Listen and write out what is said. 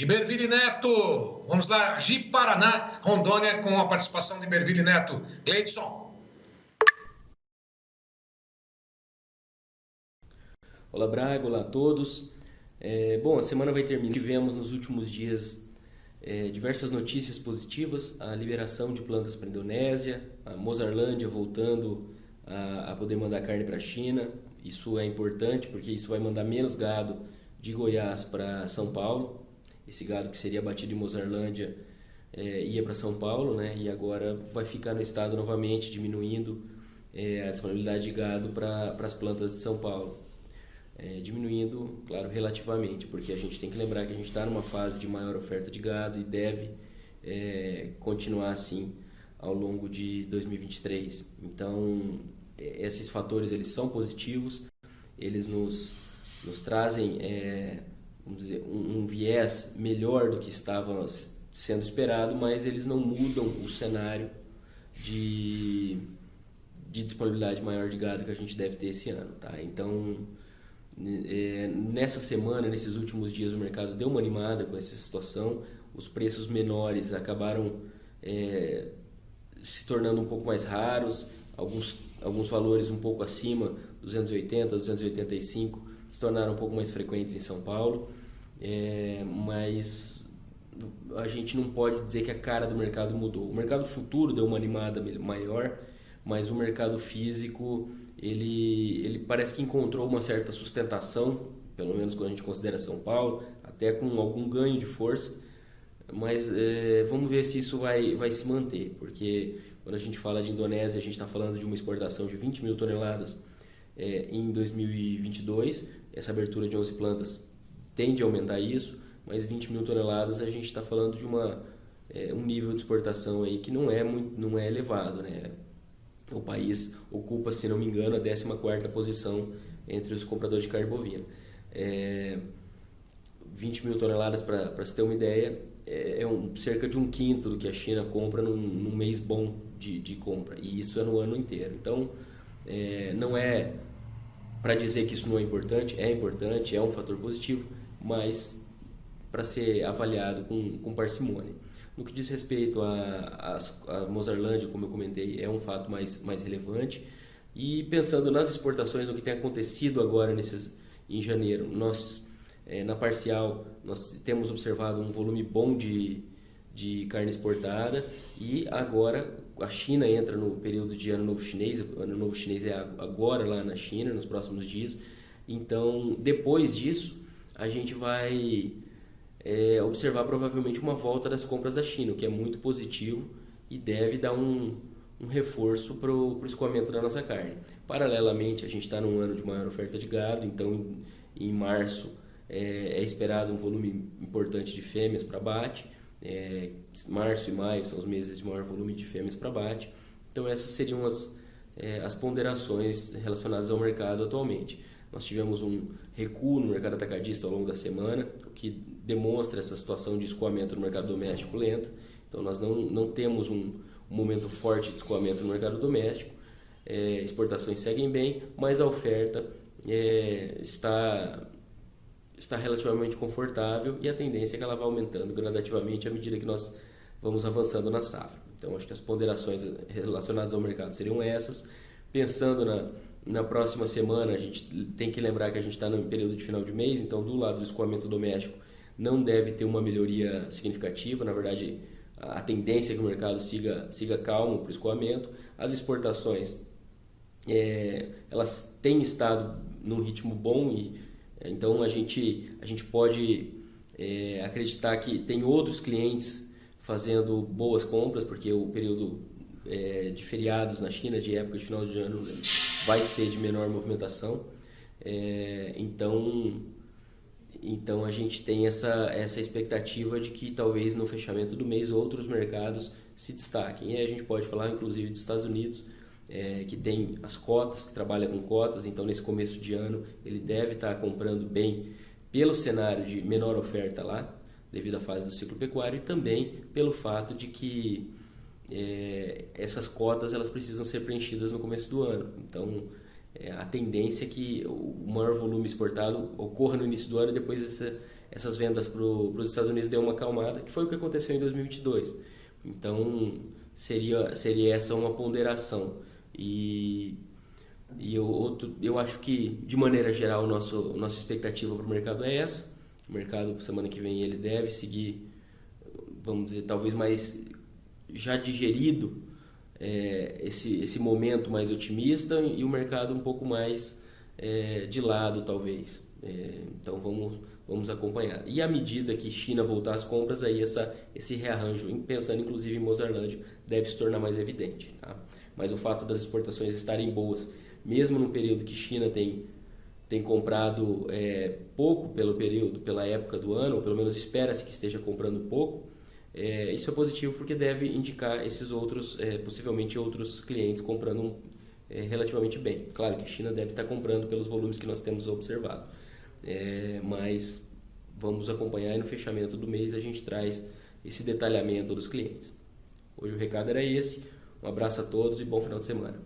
Iberville Neto, vamos lá, Ji-Paraná, Rondônia, com a participação de Iberville Neto. Gleidson. Olá Braga, olá a todos. Bom, a semana vai terminar. Tivemos nos últimos dias diversas notícias positivas, a liberação de plantas para a Indonésia, a Mozarlândia voltando a poder mandar carne para a China. Isso é importante porque isso vai mandar menos gado de Goiás para São Paulo. Esse gado que seria abatido em Mozarlândia ia para São Paulo, né? E agora vai ficar no estado novamente, diminuindo a disponibilidade de gado para as plantas de São Paulo. Diminuindo, claro, relativamente, porque a gente tem que lembrar que a gente está numa fase de maior oferta de gado e deve continuar assim ao longo de 2023. Então, esses fatores eles são positivos, eles nos trazem vamos dizer, um viés melhor do que estava sendo esperado, mas eles não mudam o cenário de disponibilidade maior de gado que a gente deve ter esse ano. Tá? Então, nessa semana, nesses últimos dias, o mercado deu uma animada com essa situação. Os preços menores acabaram se tornando um pouco mais raros, alguns valores um pouco acima, 280, 285, se tornaram um pouco mais frequentes em São Paulo, mas a gente não pode dizer que a cara do mercado mudou. O mercado futuro deu uma animada maior, mas o mercado físico ele parece que encontrou uma certa sustentação, pelo menos quando a gente considera São Paulo, até com algum ganho de força, mas vamos ver se isso vai se manter, porque quando a gente fala de Indonésia, a gente está falando de uma exportação de 20 mil toneladas em 2022, essa abertura de 11 plantas tende a aumentar isso, mas 20 mil toneladas a gente está falando de um nível de exportação aí que não é elevado, né? O país ocupa, se não me engano, a 14ª posição entre os compradores de carne bovina. 20 mil toneladas, para se ter uma ideia, cerca de um quinto do que a China compra num mês bom de compra. E isso é no ano inteiro. Então, não é para dizer que isso não é importante, é um fator positivo, mas para ser avaliado com parcimônia. No que diz respeito a Mozarlândia, como eu comentei, é um fato mais relevante. E pensando nas exportações, no que tem acontecido agora em janeiro, na parcial, nós temos observado um volume bom de carne exportada e agora a China entra no período de Ano Novo Chinês. O Ano Novo Chinês é agora lá na China, nos próximos dias. Então, depois disso, a gente vai observar provavelmente uma volta das compras da China, o que é muito positivo e deve dar um reforço para o escoamento da nossa carne. Paralelamente, a gente está num ano de maior oferta de gado, então em março é esperado um volume importante de fêmeas para abate. Março e maio são os meses de maior volume de fêmeas para abate. Então essas seriam as ponderações relacionadas ao mercado atualmente. Nós tivemos um recuo no mercado atacadista ao longo da semana, o que demonstra essa situação de escoamento no mercado doméstico lenta. Então nós não temos um momento forte de escoamento no mercado doméstico. Exportações seguem bem, mas a oferta está relativamente confortável e a tendência é que ela vá aumentando gradativamente à medida que nós vamos avançando na safra. Então acho que as ponderações relacionadas ao mercado seriam essas. Pensando na próxima semana, a gente tem que lembrar que a gente está no período de final de mês, então do lado do escoamento doméstico não deve ter uma melhoria significativa. Na verdade, a tendência é que o mercado siga calmo para o escoamento. As exportações elas têm estado num ritmo bom e então a gente pode acreditar que tem outros clientes fazendo boas compras, porque o período de feriados na China, de época de final de ano, vai ser de menor movimentação. Então a gente tem essa expectativa de que talvez no fechamento do mês outros mercados se destaquem. E aí a gente pode falar inclusive dos Estados Unidos, que tem as cotas, que trabalha com cotas, então nesse começo de ano ele deve estar comprando bem pelo cenário de menor oferta lá, devido à fase do ciclo pecuário, e também pelo fato de que essas cotas elas precisam ser preenchidas no começo do ano. Então a tendência é que o maior volume exportado ocorra no início do ano e depois essas vendas para os Estados Unidos deu uma acalmada, que foi o que aconteceu em 2022. Então, seria essa uma ponderação. E eu acho que, de maneira geral, nossa expectativa para o mercado é essa. O mercado, semana que vem, ele deve seguir, vamos dizer, talvez mais já digerido esse momento mais otimista, e o mercado um pouco mais de lado, talvez. Então vamos acompanhar. E à medida que China voltar às compras, aí esse rearranjo, pensando inclusive em Mozarlândia, deve se tornar mais evidente. Tá? Mas o fato das exportações estarem boas, mesmo no período que China tem comprado pouco pela época do ano, ou pelo menos espera-se que esteja comprando pouco, isso é positivo, porque deve indicar esses outros, possivelmente outros clientes comprando relativamente bem. Claro que a China deve estar comprando pelos volumes que nós temos observado, mas vamos acompanhar, e no fechamento do mês a gente traz esse detalhamento dos clientes. Hoje o recado era esse. Um abraço a todos e bom final de semana.